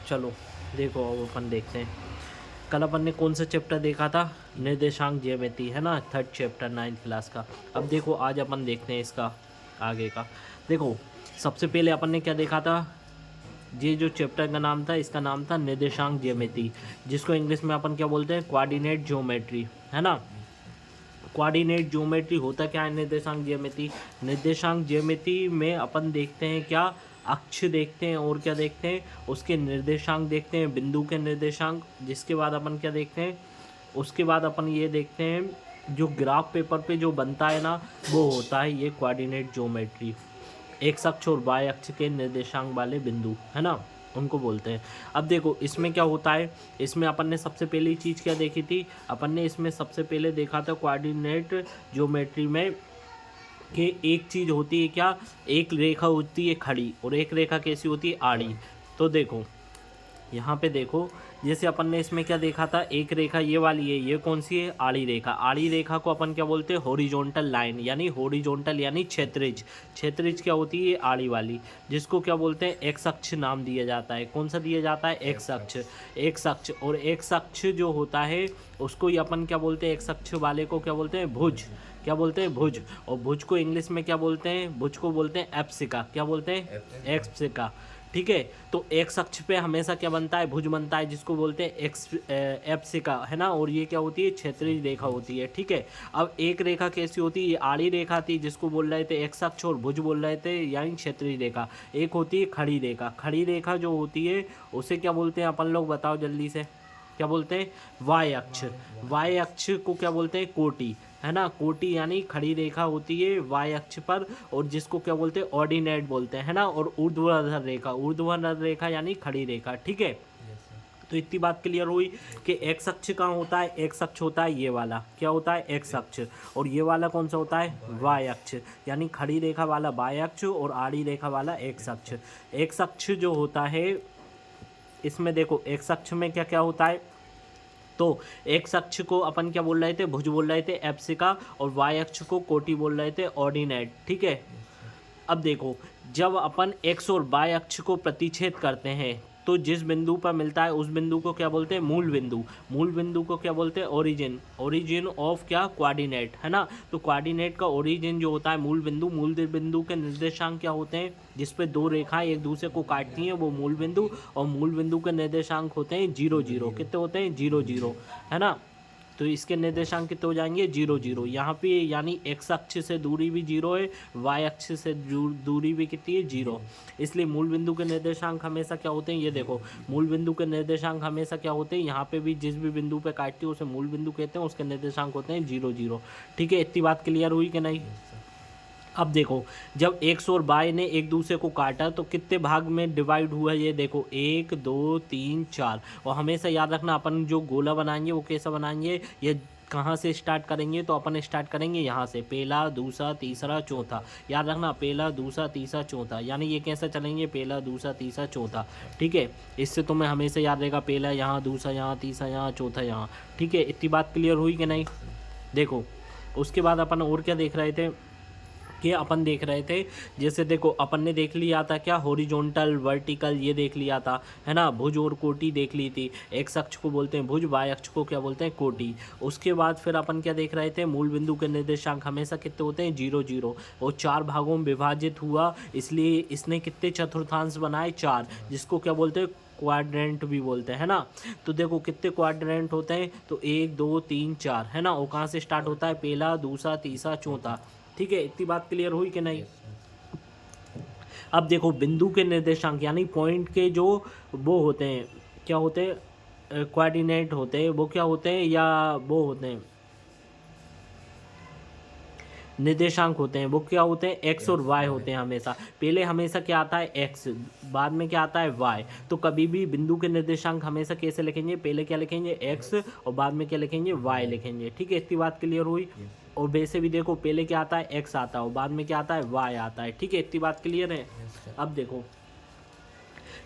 चलो देखो अब अपन देखते हैं। कल अपन ने कौन सा चैप्टर देखा था? निर्देशांक ज्यामिति, है ना, थर्ड चैप्टर 9th क्लास का। अब देखो आज अपन देखते हैं इसका आगे का। देखो सबसे पहले अपन ने क्या देखा था? ये जो चैप्टर का नाम था, इसका नाम था निर्देशांक ज्यामिति, जिसको इंग्लिश में अपन क्या बोलते हैं? कोऑर्डिनेट ज्योमेट्री, है ना। कोऑर्डिनेट ज्योमेट्री होता क्या है? निर्देशांक ज्यामिति। निर्देशांक ज्यामिति में अपन देखते हैं क्या? अक्ष देखते हैं और क्या देखते हैं? उसके निर्देशांक देखते हैं, बिंदु के निर्देशांक। जिसके बाद अपन क्या देखते हैं? उसके बाद अपन ये देखते हैं जो ग्राफ पेपर पे जो बनता है ना, वो होता है ये कोऑर्डिनेट ज्योमेट्री। एक्स अक्ष और वाई अक्ष के निर्देशांक वाले बिंदु, है ना, उनको बोलते हैं। अब देखो इसमें क्या होता है? इसमें अपन ने सबसे पहली चीज़ क्या देखी थी? अपन ने इसमें सबसे पहले देखा था कोऑर्डिनेट ज्योमेट्री में कि एक चीज़ होती है क्या? एक रेखा होती है खड़ी और एक रेखा कैसी होती है? आड़ी। तो देखो यहाँ पे देखो, जैसे अपन ने इसमें क्या देखा था? एक रेखा ये वाली है, ये कौन सी है? आड़ी रेखा। आड़ी रेखा को अपन क्या बोलते हैं? हॉरिजॉन्टल लाइन, यानी हॉरिजॉन्टल यानी क्षैतिज। क्षैतिज क्या होती है? आड़ी वाली, जिसको क्या बोलते हैं? एक्स अक्ष नाम दिया जाता है। कौन सा दिया जाता है? एक्स अक्ष। एक्स अक्ष, और एक्स अक्ष जो होता है उसको ही अपन क्या बोलते हैं? एक्स अक्ष वाले को क्या बोलते हैं? भुज। क्या बोलते हैं? भुज। और भुज को इंग्लिश में क्या बोलते हैं? भुज को बोलते हैं एप्सिका। क्या बोलते हैं? एप्सिका। ठीक है। तो एक्स अक्ष पे हमेशा क्या बनता है? भुज बनता है, जिसको बोलते हैं एक्स एप्सिका, है ना। और ये क्या होती है? क्षैतिज रेखा होती है। ठीक है। अब एक रेखा कैसी होती है? ये आड़ी रेखा थी, जिसको बोल रहे थे एक्स अक्ष, और भुज बोल रहे थे यानी क्षैतिज रेखा। एक होती है खड़ी रेखा। खड़ी रेखा जो होती है उसे क्या बोलते हैं अपन लोग? बताओ जल्दी से, क्या बोलते हैं? वाई अक्ष। वाई अक्ष को क्या बोलते हैं? कोटि, है ना। कोटि यानी खड़ी रेखा होती है वाई अक्ष पर, और जिसको क्या बोलते हैं? ऑर्डिनेट बोलते हैं, है ना। और ऊर्ध्वाधर रेखा, ऊर्ध्वाधर रेखा यानी खड़ी रेखा। ठीक है। तो इतनी बात क्लियर हुई कि एक्स अक्ष कहाँ होता है? एक्स अक्ष होता है ये वाला। क्या होता है? एक्स अक्ष। और ये वाला कौन सा होता है? वाई अक्ष, यानी खड़ी रेखा वाला वाई अक्ष और आड़ी रेखा वाला एक्स अक्ष। एक्स अक्ष जो होता है, इसमें देखो एक्स अक्ष में क्या क्या होता है? तो एक्स अक्ष को अपन क्या बोल रहे थे? भुज बोल रहे थे, एप्सिका। और वाई अक्ष को कोटि बोल रहे थे, ऑर्डिनेट। ठीक है। अब देखो, जब अपन एक्स और वाई अक्ष को प्रतिच्छेद करते हैं तो जिस बिंदु पर मिलता है उस बिंदु को क्या बोलते हैं? मूल बिंदु। मूल बिंदु को क्या बोलते हैं? ओरिजिन। ओरिजिन ऑफ क्या? कोऑर्डिनेट, है ना। तो कोऑर्डिनेट का ओरिजिन जो होता है मूल बिंदु। मूल बिंदु के निर्देशांक क्या होते हैं? जिस पे दो रेखाएं एक दूसरे को काटती हैं वो मूल बिंदु। और मूल बिंदु के निर्देशांक होते हैं 0 0। कितने होते हैं? 0 0, है ना। तो इसके निर्देशांक कितने हो जाएंगे? 0 0। यहाँ पे यानी एक्स अक्ष से दूरी भी 0 है, वाई अक्ष से दूरी भी कितनी है? 0। इसलिए मूल बिंदु के निर्देशांक हमेशा क्या होते हैं? ये देखो, मूल बिंदु के निर्देशांक हमेशा क्या होते हैं? यहाँ पे भी जिस भी बिंदु पे काटती है उसे मूल बिंदु कहते हैं, उसके निर्देशांक होते हैं 0 0। ठीक है। इतनी बात क्लियर हुई कि नहीं? अब देखो, जब एक्स और वाई ने एक दूसरे को काटा तो कितने भाग में डिवाइड हुआ? ये देखो, 1 2 3 4। और हमेशा याद रखना, अपन जो गोला बनाएंगे वो कैसा बनाएंगे? ये कहाँ से स्टार्ट करेंगे? तो अपन स्टार्ट करेंगे यहाँ से, पहला दूसरा तीसरा चौथा। याद रखना, पहला दूसरा तीसरा चौथा, यानी ये कैसे चलेंगे? पहला दूसरा तीसरा चौथा। ठीक है। इससे तुम्हें हमेशा याद रहेगा, पहला यहाँ, दूसरा यहाँ, तीसरा यहाँ, चौथा यहाँ। ठीक है। इतनी बात क्लियर हुई कि नहीं? देखो उसके बाद अपन और क्या देख रहे थे? कि अपन देख रहे थे, जैसे देखो अपन ने देख लिया था क्या? हॉरिजॉन्टल, वर्टिकल, ये देख लिया था, है ना। भुज और कोटि देख ली थी। एक्स अक्ष को बोलते हैं भुज, वाई अक्ष को क्या बोलते हैं? कोटि। उसके बाद फिर अपन क्या देख रहे थे? मूल बिंदु के निर्देशांक हमेशा कितने होते हैं? 0 0। और 4 भागों में विभाजित हुआ, इसलिए इसने कितने चतुर्थांश बनाए? 4, जिसको क्या बोलते हैं? क्वाड्रेंट भी बोलते हैं ना। तो देखो कितने क्वाड्रेंट होते हैं? तो 1 2 3 4, है ना। और कहाँ से स्टार्ट होता है? पहला दूसरा तीसरा चौथा। ठीक है। इतनी बात क्लियर हुई कि नहीं? अब देखो, बिंदु के निर्देशांक यानी पॉइंट के जो वो होते हैं, क्या होते हैं? कोऑर्डिनेट होते हैं, वो क्या होते हैं? या वो होते हैं निर्देशांक होते हैं, वो क्या होते हैं? एक्स और वाई होते हैं हमेशा। पहले हमेशा क्या आता है? एक्स, बाद में क्या आता है? वाई। तो कभी भी बिंदु के निर्देशांक हमेशा कैसे लिखेंगे? पहले क्या लिखेंगे? एक्स, और बाद में क्या लिखेंगे? वाई लिखेंगे। ठीक है। इतनी बात क्लियर हुई? और वैसे भी देखो, पहले क्या आता है? एक्स आता है, और बाद में क्या आता है? वाई आता है। ठीक है। इतनी बात क्लियर है? अब देखो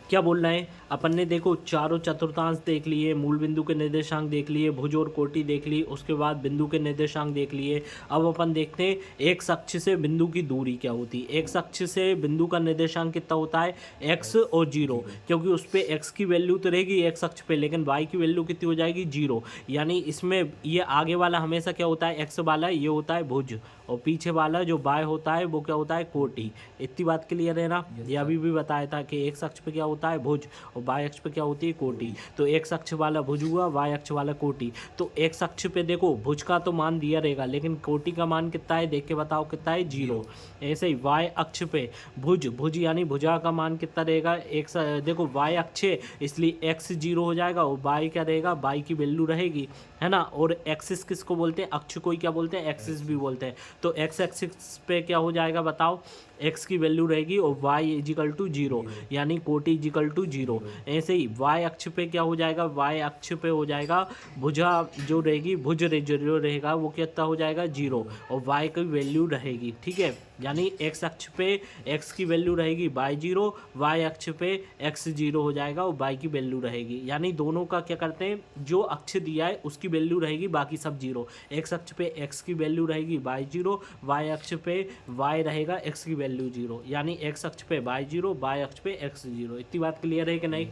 क्या बोल रहे हैं अपन ने, देखो चारों चतुर्थांश देख लिए, मूल बिंदु के निर्देशांक देख लिए, भुज और कोटि देख ली, उसके बाद बिंदु के निर्देशांक देख लिए। अब अपन देखते हैं एक्स अक्ष से बिंदु की दूरी क्या होती है। एक्स अक्ष से बिंदु का निर्देशांक कितना होता है, एक्स और 0, क्योंकि उस पर एक्स की वैल्यू तो रहेगी एक्स अक्ष पे, लेकिन वाई की वैल्यू कितनी हो जाएगी, 0। यानी इसमें ये आगे वाला हमेशा क्या होता है, एक्स वाला ये होता है भुज, और पीछे वाला जो बाय होता है वो क्या होता है, कोटि। इतनी बात क्लियर है ना। ये अभी भी बताया था कि एक्स अक्ष पे क्या होता है, भुज, और वाई अक्ष पे क्या होती है, कोटि। तो एक्स अक्ष वाला भुज हुआ, वाई अक्ष वाला कोटि। तो एक्स अक्ष पे देखो भुज का तो मान दिया रहेगा, लेकिन कोटि का मान कितना है, देख के बताओ कितना है, 0। ऐसे ही वाई अक्ष पे भुज, भुज यानी भुजा का मान कितना रहेगा, एक्स, देखो वाई अक्ष है इसलिए एक्स 0 हो जाएगा, और वाई क्या रहेगा, वाई की वैल्यू रहेगी, है ना। और एक्सिस किसको बोलते हैं, अक्ष को ही क्या बोलते हैं, एक्सिस भी बोलते हैं। तो एक्स एक्सिस पे क्या हो जाएगा बताओ, एक्स की वैल्यू रहेगी और वाई इजिकल टू 0, यानी कोटि इजिकल टू 0। ऐसे ही वाई अक्ष पे क्या हो जाएगा, वाई अक्ष पे हो जाएगा भुजा जो रहेगी, भुज जो रहेगा वो कितना हो जाएगा, 0, और वाई की वैल्यू रहेगी, ठीक है। यानी एक्स अक्ष पे एक्स की वैल्यू रहेगी वाई 0, वाई अक्ष पे एक्स 0 हो जाएगा और वाई की वैल्यू रहेगी। यानी दोनों का क्या करते हैं, जो अक्ष दिया है उसकी वैल्यू रहेगी, बाकी सब 0। एक्स अक्ष पे एक्स की वैल्यू रहेगी वाई 0, वाई अक्ष पे वाई रहेगा एक्स की वैल्यू 0। यानी एक्स अक्ष पे वाई 0, वाई अक्ष पे एक्स 0। इतनी बात क्लियर है कि नहीं,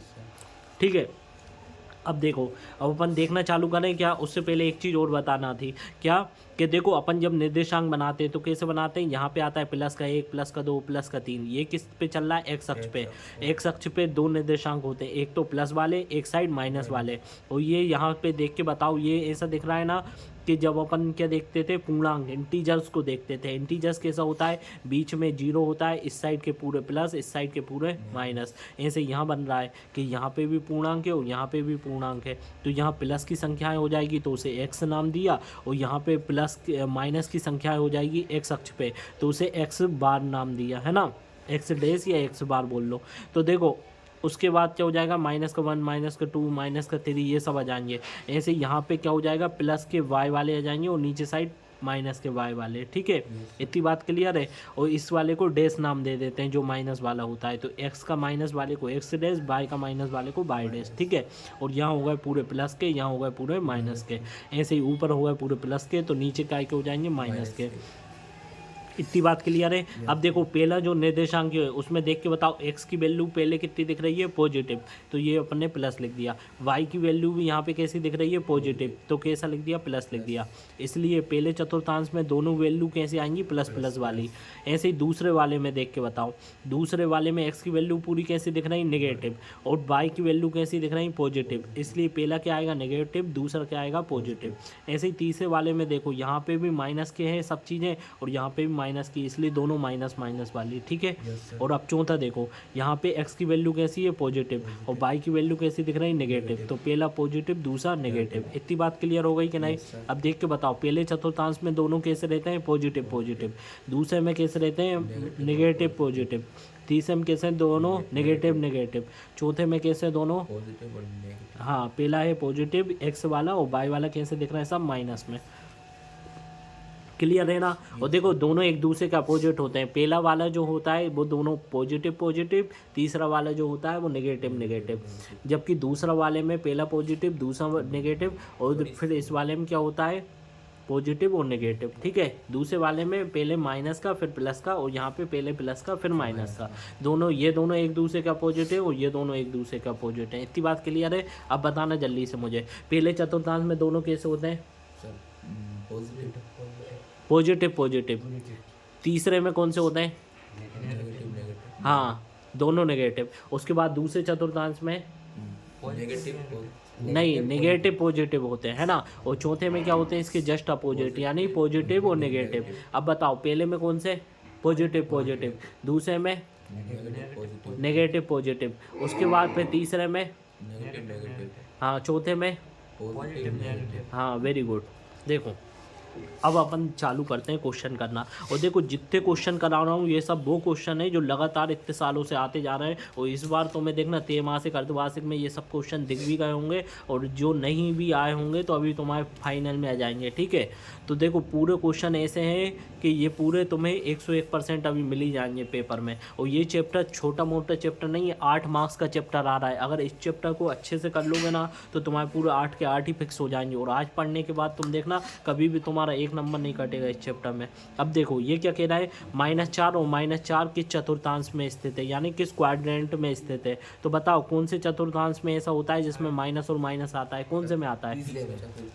ठीक है। अब देखो, अब अपन देखना चालू करें क्या, उससे पहले एक चीज़ और बताना थी, क्या कि देखो अपन जब निर्देशांक बनाते हैं तो कैसे बनाते हैं, यहाँ पे आता है प्लस का 1, प्लस का 2, प्लस का 3। ये किस पे चल रहा है, एक्स अक्ष पे। एक्स अक्ष पे दो निर्देशांक होते हैं, एक तो प्लस वाले, एक साइड माइनस वाले। और ये यहाँ पे देख के बताओ, ये ऐसा दिख रहा है ना कि जब अपन क्या देखते थे, पूर्णांक इंटीजर्स को देखते थे। इंटीजर्स कैसा होता है, बीच में 0 होता है, इस साइड के पूरे प्लस, इस साइड के पूरे माइनस। ऐसे यहाँ बन रहा है कि यहाँ पे भी पूर्णांक है और यहाँ पे भी पूर्णांक है, तो यहाँ प्लस की संख्याएं हो जाएगी तो उसे एक्स नाम दिया, और यहाँ पे प्लस माइनस की संख्याएं हो जाएगी एक्स अक्ष पे तो उसे एक्स बार नाम दिया, है ना, एक्स डेस या एक्स बार बोल लो। तो देखो उसके बाद क्या हो जाएगा, -1, -2, -3, ये सब आ जाएंगे। ऐसे यहाँ पे क्या हो जाएगा, प्लस के वाई वाले आ जाएंगे और नीचे साइड माइनस के वाई वाले, ठीक है। इतनी बात क्लियर है। और इस वाले को डैश नाम दे देते हैं जो माइनस वाला होता है, तो एक्स का माइनस वाले को एक्स डैश, वाई का माइनस वाले को वाई डैश, ठीक है। और यहाँ हो गए पूरे प्लस के, यहाँ हो गए पूरे माइनस के। ऐसे ही ऊपर हो गए पूरे प्लस के, तो नीचे काय के हो जाएंगे, माइनस के। इतनी बात क्लियर है। अब देखो पहला जो निर्देशांक है उसमें देख के बताओ, एक्स की वैल्यू पहले कितनी दिख रही है, पॉजिटिव, तो ये अपन ने प्लस लिख दिया। वाई की वैल्यू भी यहाँ पे कैसी दिख रही है, पॉजिटिव, तो कैसा लिख दिया, प्लस लिख दिया। इसलिए पहले चतुर्थांश में दोनों वैल्यू कैसे आएंगी, प्लस प्लस वाली। ऐसे ही दूसरे वाले में देख के बताओ, दूसरे वाले में एक्स की वैल्यू पूरी कैसी दिख रही, नेगेटिव, और वाई की वैल्यू कैसी दिख रही, पॉजिटिव। इसलिए पहला क्या आएगा, नेगेटिव, दूसरा क्या आएगा, पॉजिटिव। ऐसे ही तीसरे वाले में देखो, यहाँ पे भी माइनस के हैं सब चीज़ें, और यहाँ पे भी माइनस की, इसलिए दोनों माइनस माइनस वाली, ठीक है। और अब चौथा देखो, यहाँ पे एक्स की वैल्यू कैसी है, पॉजिटिव, और वाई की वैल्यू कैसी दिख रही है, नेगेटिव। तो पहला पॉजिटिव, दूसरा नेगेटिव। इतनी बात क्लियर हो गई कि नहीं। अब देख के बताओ, पहले चतुर्थांश में दोनों कैसे रहते हैं, पॉजिटिव पॉजिटिव, दूसरे में कैसे रहते हैं, नेगेटिव पॉजिटिव, तीसरे में कैसे दोनों नेगेटिव नेगेटिव, चौथे में कैसे दोनों, हाँ पहला है पॉजिटिव एक्स वाला और वाई वाला कैसे दिख रहा है, सब माइनस में। क्लियर है ना। और देखो दोनों एक दूसरे के अपोजिट होते हैं, पहला वाला जो होता है वो दोनों पॉजिटिव पॉजिटिव, तीसरा वाला जो होता है वो नेगेटिव नेगेटिव। जबकि दूसरा वाले में पहला पॉजिटिव दूसरा नेगेटिव, और फिर इस वाले में क्या होता है, पॉजिटिव और नेगेटिव, ठीक है। दूसरे वाले में पहले माइनस का फिर प्लस का, और यहाँ पे पहले प्लस का फिर माइनस का, दोनों ये दोनों एक दूसरे का अपोजिट है और ये दोनों एक दूसरे का अपोजिट है। इतनी बात क्लियर है। अब बताना जल्दी से मुझे, पहले चतुर्थांश में दोनों कैसे होते हैं, पॉजिटिव पॉजिटिव, तीसरे में कौन से होते हैं, हाँ दोनों नेगेटिव। उसके बाद दूसरे चतुर्थांश में नहीं, नेगेटिव पॉजिटिव होते हैं, है ना। और चौथे में क्या होते हैं, इसके जस्ट अपोजिट, यानी पॉजिटिव और नेगेटिव। अब बताओ पहले में कौन से, पॉजिटिव पॉजिटिव, दूसरे में नेगेटिव पॉजिटिव, उसके बाद फिर तीसरे में, हाँ चौथे में, हाँ वेरी गुड। देखो अब अपन चालू करते हैं क्वेश्चन करना। और देखो जितने क्वेश्चन करा रहा हूँ ये सब वो क्वेश्चन है जो लगातार इतने सालों से आते जा रहे हैं, और इस बार तो मैं देखना त्रैमासिक अर्धवार्षिक में ये सब क्वेश्चन दिख भी गए होंगे, और जो नहीं भी आए होंगे तो अभी तुम्हारे फाइनल में आ जाएंगे, ठीक है। तो देखो पूरे क्वेश्चन ऐसे हैं कि ये पूरे तुम्हें 101% अभी मिल ही जाएंगे पेपर में। और ये चैप्टर छोटा मोटा चैप्टर नहीं है, 8 मार्क्स का चैप्टर आ रहा है। अगर इस चैप्टर को अच्छे से कर लोगे ना तो तुम्हारे पूरे 8 के 8 ही फिक्स हो जाएंगे, और आज पढ़ने के बाद तुम देखना कभी भी तुम्हारा 1 नंबर नहीं कटेगा इस चैप्टर में। अब देखो ये क्या कह रहा है, -4 और -4 किस चतुर्थांश में स्थित है, यानी किस क्वाड्रेंट में स्थित है। तो बताओ कौन से चतुर्थांश में ऐसा होता है जिसमें माइनस और माइनस आता है, कौन से में आता है,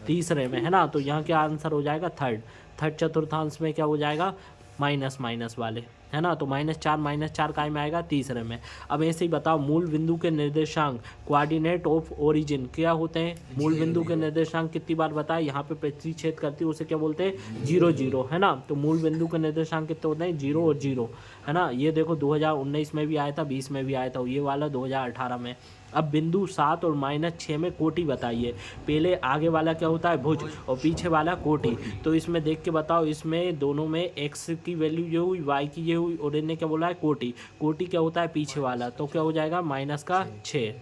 तीसरे में, है ना। तो यहाँ क्या आंसर हो जाएगा, थर्ड चतुर्थांश में क्या हो जाएगा, माइनस माइनस वाले, है ना। तो -4 काय में आएगा, तीसरे में। अब ऐसे ही बताओ मूल बिंदु के निर्देशांक कोऑर्डिनेट ऑफ ओरिजिन क्या होते हैं। मूल बिंदु के निर्देशांक कितनी बार बताए, यहाँ पे पृथ्वी छेद करती है उसे क्या बोलते हैं, 0 0, है ना। तो मूल बिंदु के निर्देशांक कितने होते हैं, 0 और 0, है ना। ये देखो 2019 में भी आया था, 20 में भी आया था, ये वाला 2018 में। अब बिंदु 7 और -6 में कोटि बताइए। पहले आगे वाला क्या होता है, भुज, और पीछे वाला कोटि। तो इसमें देख के बताओ, इसमें दोनों में x की वैल्यू ये हुई, y की ये हुई, और इन्हें क्या बोला है, कोटि। कोटि क्या होता है, पीछे वाला, तो क्या हो जाएगा, -6।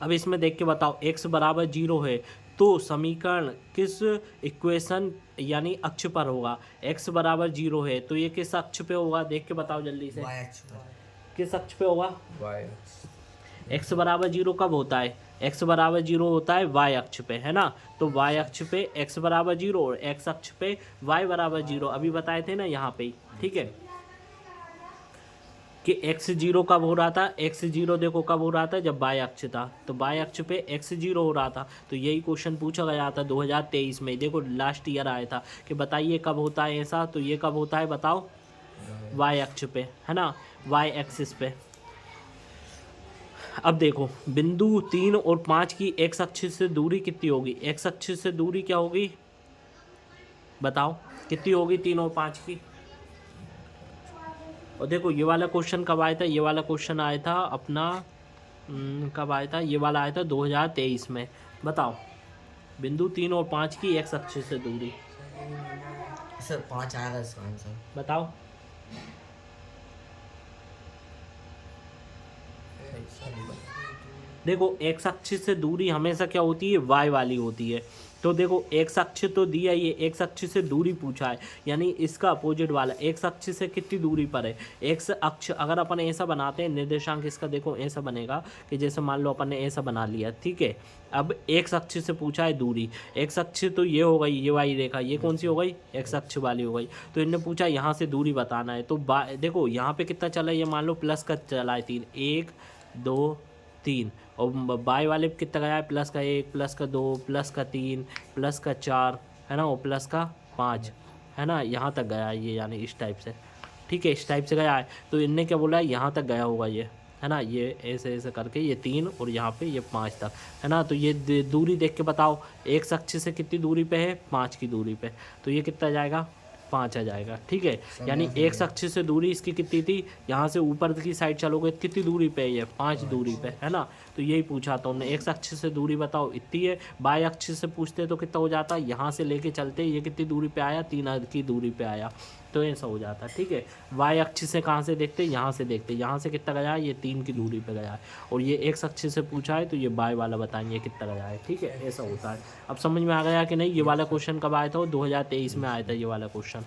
अब इसमें देख के बताओ x बराबर 0 है तो समीकरण किस इक्वेशन यानी अक्ष पर होगा। x बराबर 0 है तो ये किस अक्ष पे होगा, देख के बताओ जल्दी से, किस अक्ष पे होगा, x बराबर 0 कब होता है, x बराबर 0 होता है y अक्ष पे, है ना। तो y अक्ष पे x बराबर 0 और x अक्ष पे y बराबर 0 अभी बताए थे ना यहाँ पे, ठीक है, कि x 0 कब हो रहा था, x 0 देखो कब हो रहा था, जब y अक्ष था, तो y अक्ष पे x 0 हो रहा था। तो यही क्वेश्चन पूछा गया था 2023 में, देखो लास्ट ईयर आया था कि बताइए कब होता है ऐसा। तो ये कब होता है बताओ, y अक्ष पे, है ना, y एक्सिस पे। अब देखो बिंदु 3 और 5 की x अक्ष से दूरी कितनी होगी, x अक्ष से दूरी क्या होगी बताओ, कितनी होगी 3 और 5 की। और देखो ये वाला क्वेश्चन कब आया था, ये वाला क्वेश्चन आया था अपना कब आया था, ये वाला आया था 2023 में। बताओ बिंदु 3 और 5 की x अक्ष से दूरी, सर 5 आएगा इसका आंसर, बताओ। देखो x अक्ष से दूरी हमेशा क्या होती है, y वाली होती है। तो देखो x अक्ष तो दिया, ये x अक्ष से दूरी पूछा है, यानी इसका अपोजिट वाला x अक्ष से कितनी दूरी पर है। x अक्ष अगर अपन ऐसा बनाते हैं, निर्देशांक इसका देखो ऐसा बनेगा कि जैसे मान लो अपन ने ऐसा बना लिया, ठीक है। अब x अक्ष से पूछा है दूरी, x अक्ष तो ये हो गई, ये वाली रेखा, ये कौन सी हो गई, x अक्ष वाली हो गई। तो इनने पूछा यहाँ से दूरी बताना है। तो देखो यहाँ पे कितना चला है, ये मान लो प्लस का चला है 3, 1 2 3, और बाय वाले पे कितना गया है, प्लस का 1 प्लस का 2 प्लस का 3 प्लस का 4, है ना, और प्लस का 5, है ना, यहाँ तक गया है ये, यानी इस टाइप से, ठीक है, इस टाइप से गया है। तो इनने क्या बोला है, यहाँ तक गया होगा ये, है ना, ये ऐसे ऐसे करके ये 3 और यहाँ पे ये 5 तक, है ना। तो ये दूरी देख के बताओ एक अक्ष से कितनी दूरी पे है, 5 की दूरी पे, तो ये कितना जाएगा, 5 आ जाएगा, ठीक है। यानी एक अक्ष से दूरी इसकी कितनी थी, यहाँ से ऊपर की साइड चलोगे कितनी दूरी पे है, ये 5 दूरी पे, है ना। तो यही पूछा था हमने, एक अक्ष से दूरी बताओ इतनी है। बाय अक्ष से पूछते तो कितना हो जाता, यहाँ से लेके चलते ये कितनी दूरी पे आया, 3 की दूरी पे आया, तो ऐसा हो जाता, ठीक है। वाई अक्ष से कहाँ से देखते, यहाँ से देखते, यहाँ से कितना गया है, ये 3 की दूरी पे गया है, और ये एक्स अक्ष से पूछा है तो ये बाय वाला बताएंगे कितना गया है, ठीक है, ऐसा होता है। अब समझ में आ गया कि नहीं। ये वाला क्वेश्चन कब आया था, 2023 में आया था ये वाला क्वेश्चन।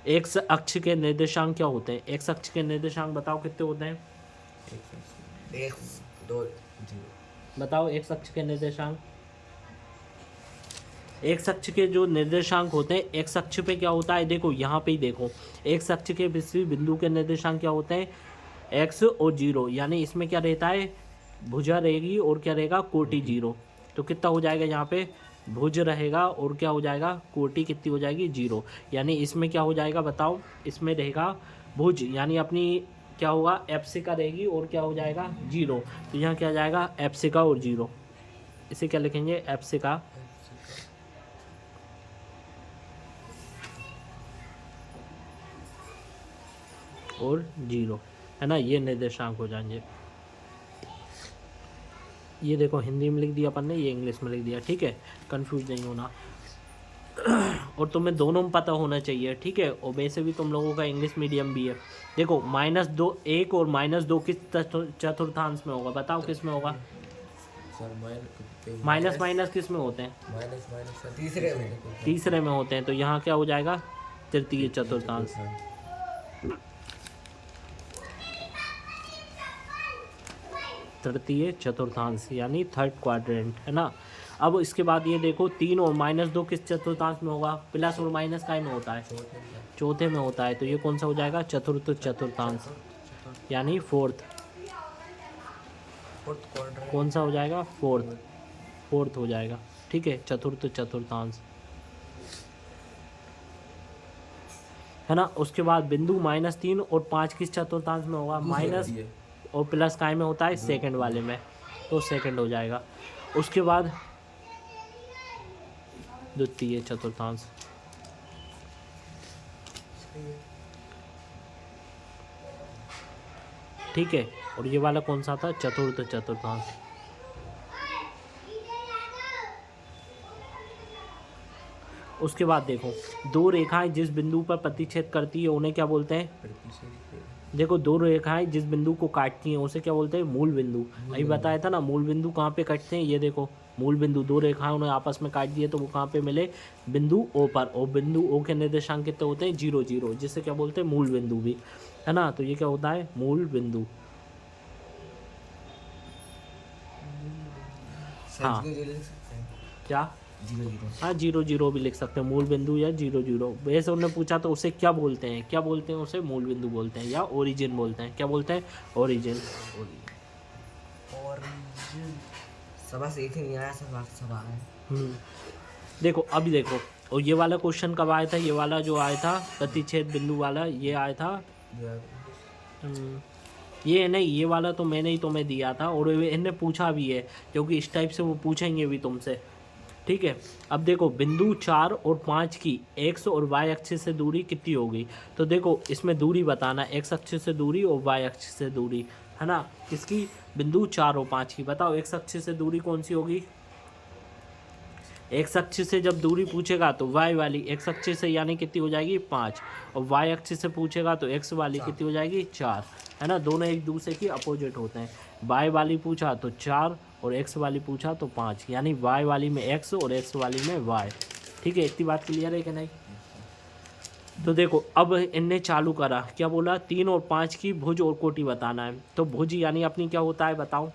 एक्स अक्ष के निर्देशांक क्या होते हैं, एक्स अक्ष के निर्देशांक बताओ कितने होते हैं, बताओ एक्स अक्ष के निर्देशांक। एक्स अक्ष के जो निर्देशांक होते हैं, एक्स अक्ष पे क्या होता है, देखो यहाँ पे ही देखो, एक्स अक्ष के किसी बिंदु के निर्देशांक क्या होते हैं, एक्स और 0, यानी इसमें क्या रहता है, भुजा रहेगी और क्या रहेगा, कोटि 0। तो कितना हो जाएगा, यहाँ पे भुज रहेगा और क्या हो जाएगा, कोटि कितनी हो जाएगी, 0। यानी इसमें क्या हो जाएगा बताओ, इसमें रहेगा भुज, यानी अपनी क्या होगा, एप्सिका रहेगी और क्या हो जाएगा, 0। तो यहाँ क्या जाएगा, एप्सिका और 0, इसे क्या लिखेंगे, एप्सिका और 0, है ना, ये निर्देशांक हो जाएंगे। ये देखो हिंदी में लिख दिया अपन ने, ये इंग्लिश में लिख दिया, ठीक है, कंफ्यूज नहीं होना। और तुम्हें दोनों में पता होना चाहिए, ठीक है। और वैसे भी तुम लोगों का इंग्लिश मीडियम भी है। देखो -2 1 और -2 किस चतुर्थांश में होगा, बताओ किस में होगा। सर माइनस माइनस किस में होते हैं, माइनस माइनस सर तीसरे में। तीसरे में होते हैं। तो यहाँ क्या हो जाएगा, तृतीय चतुर्थांश, तृतीय चतुर्थांश यानी थर्ड क्वाड्रेंट, है ना। अब इसके बाद ये देखो 3 और -2 किस चतुर्थांश में होगा, प्लस और माइनस का में होता है, चौथे में होता है। तो ये कौन सा हो जाएगा, चतुर्थ चतुर्थांश यानी फोर्थ, कौन सा हो जाएगा, फोर्थ हो जाएगा, ठीक है, चतुर्थ चतुर्थांश, है ना। उसके बाद बिंदु -3 और 5 किस चतुर्थांश में होगा, माइनस और प्लस काय में होता है, सेकंड वाले में, तो सेकंड हो जाएगा। उसके बाद द्वितीय चतुर्थांश, ठीक है। और ये वाला कौन सा था, चतुर्थ चतुर्थांश। उसके बाद देखो, दो रेखाएं जिस बिंदु पर प्रतिच्छेद करती है उन्हें क्या बोलते हैं, देखो दो रेखाएं जिस बिंदु को काटती हैं उसे क्या बोलते हैं, मूल बिंदु। अभी बताया था ना, मूल बिंदु कहाँ पे कटते हैं, ये देखो मूल बिंदु, दो रेखाएं उन्हें आपस में काट दिए तो वो कहाँ पे मिले, बिंदु ओ पर। और बिंदु ओ के निर्देशांक कितने होते हैं, 0 0, जिसे क्या बोलते हैं, मूल बिंदु भी, है ना। तो ये क्या होता है, मूल बिंदु। हाँ क्या, 0 0 हाँ 0 0 भी लिख सकते हैं, मूल बिंदु या 0 0। वैसे उन्होंने पूछा तो उसे क्या बोलते हैं, क्या बोलते हैं उसे, मूल बिंदु बोलते हैं या ओरिजिन बोलते हैं, क्या बोलते हैं, ओरिजिन। सभा से एक ही नहीं आया, सभा है। देखो अभी देखो, और ये वाला क्वेश्चन कब आया था, ये वाला जो आया था प्रतिच्छेद बिंदु वाला, ये आया था ये नहीं, ये वाला तो मैंने ही तुम्हें दिया था, और इन्हें पूछा भी है, क्योंकि इस टाइप से वो पूछेंगे भी तुमसे, ठीक है। अब देखो बिंदु 4 और 5 की x और y अक्ष से दूरी कितनी होगी। तो देखो इसमें दूरी बताना, x अक्ष से दूरी और y अक्ष से दूरी, है ना। किसकी, बिंदु 4 और 5 की। बताओ x अक्ष से दूरी कौन सी होगी, x अक्ष से जब दूरी पूछेगा तो y वाली, x अक्ष से यानी कितनी हो जाएगी 5, और y अक्ष से पूछेगा तो x वाली कितनी हो जाएगी 4, है ना। दोनों एक दूसरे की अपोजिट होते हैं। y वाली पूछा तो 4 और x वाली पूछा तो 5, यानी y वाली में x और x वाली में y, ठीक है। इतनी बात क्लियर है कि नहीं। तो देखो अब इनने चालू करा, क्या बोला, 3 और 5 की भुज और कोटि बताना है। तो भुज यानी अपनी क्या होता है, बताओ।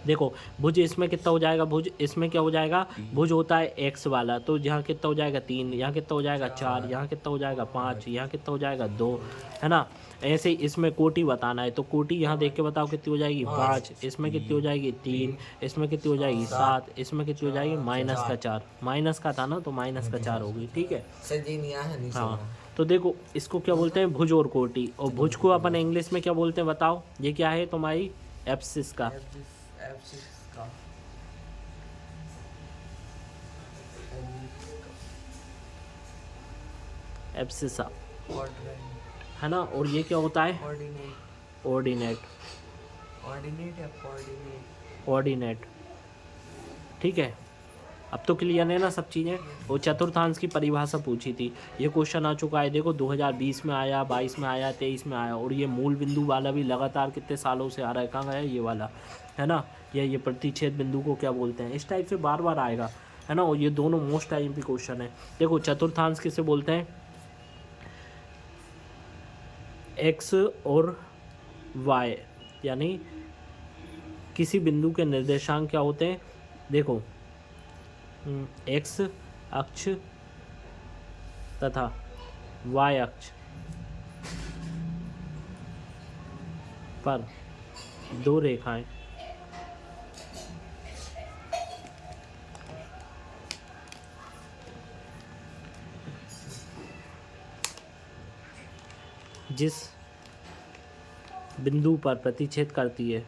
देखो भुज इसमें कितना हो जाएगा, भुज इसमें क्या हो जाएगा, भुज होता है x वाला, तो यहाँ कितना हो जाएगा 3, यहाँ कितना हो जाएगा 4, यहाँ कितना हो जाएगा 5, यहाँ कितना हो जाएगा 2, है ना। ऐसे ही इसमें कोटि बताना है, तो कोटि यहाँ देख के बताओ कितनी हो जाएगी 5, इसमें कितनी हो जाएगी 3, इसमें कितनी हो जाएगी 7, इसमें कितनी हो जाएगी -4, माइनस का था ना तो -4 होगी, ठीक है। सर जी नहीं आया, नीचे हाँ तो देखो इसको क्या बोलते हैं, भुज और कोटि। और भुज को अपन इंग्लिश में क्या बोलते हैं, बताओ। ये क्या है तुम्हारी, एब्सिस का, एब्सिसा, है ना। और ये क्या होता है, ऑर्डिनेट, ऑर्डिनेट, ठीक है। अब तो क्लियर है ना सब चीज़ें। और चतुर्थांश की परिभाषा पूछी थी, ये क्वेश्चन आ चुका है, देखो 2020 में आया, 22 में आया, 23 में आया। और ये मूल बिंदु वाला भी लगातार कितने सालों से आ रहा है, कहाँ गया ये वाला, है ना। ये प्रतिच्छेद बिंदु को क्या बोलते हैं, इस टाइप से बार बार आएगा, है ना। और ये दोनों मोस्ट टाइम पे क्वेश्चन है। देखो चतुर्थांश किसे बोलते हैं, x और y, यानी किसी बिंदु के निर्देशांक क्या होते हैं, देखो x अक्ष तथा y अक्ष पर दो रेखाएं जिस बिंदु पर प्रतिच्छेद करती है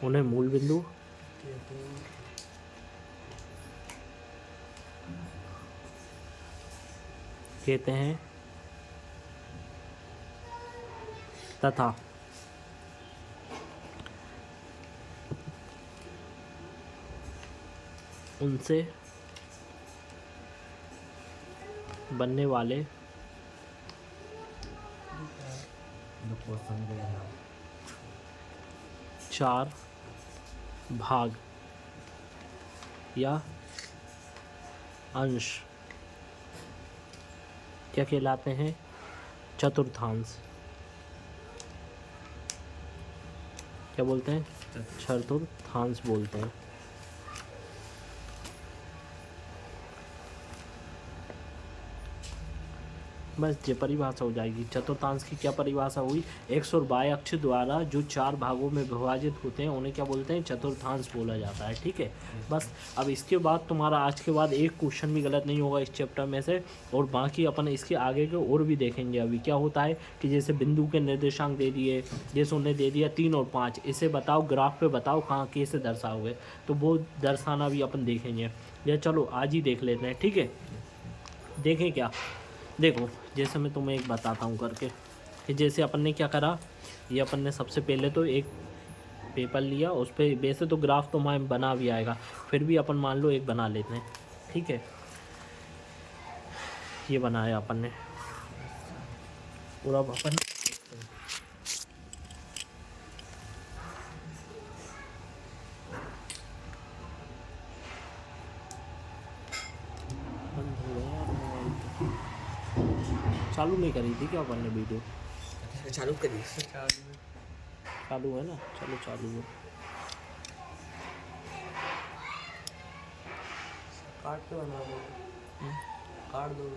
उन्हें मूल बिंदु कहते हैं, तथा उनसे बनने वाले चार भाग या अंश क्या कहलाते हैं? चतुर्थांश। क्या बोलते हैं? चतुर्थांश बोलते हैं। बस ये परिभाषा हो जाएगी। चतुर्थांश की क्या परिभाषा हुई? एक्स और वाई अक्ष द्वारा जो चार भागों में विभाजित होते हैं उन्हें क्या बोलते हैं? चतुर्थांश बोला जाता है। ठीक है, बस अब इसके बाद तुम्हारा आज के बाद एक क्वेश्चन भी गलत नहीं होगा इस चैप्टर में से, और बाकी अपन इसके आगे के और भी देखेंगे। अभी क्या होता है कि जैसे बिंदु के निर्देशांक दे दिए, जैसे उन्हें दे दिया 3 और 5, इसे बताओ ग्राफ पे बताओ कहाँ कैसे दर्शाओगे, तो वो दर्शाना भी अपन देखेंगे। या चलो आज ही देख लेते हैं। ठीक है, देखें क्या? देखो जैसे मैं तुम्हें एक बताता हूँ करके कि जैसे अपन ने क्या करा, ये अपन ने सबसे पहले तो एक पेपर लिया, उस पर वैसे तो ग्राफ तो हमारे बना भी आएगा, फिर भी अपन मान लो एक बना लेते हैं। ठीक है, ये बनाया अपन ने, और अब अपन चालू नहीं करी थी क्या अपन ने वीडियो? चालू करिए। चालू है ना, चलो चालू है। काट के बना दो, काट दो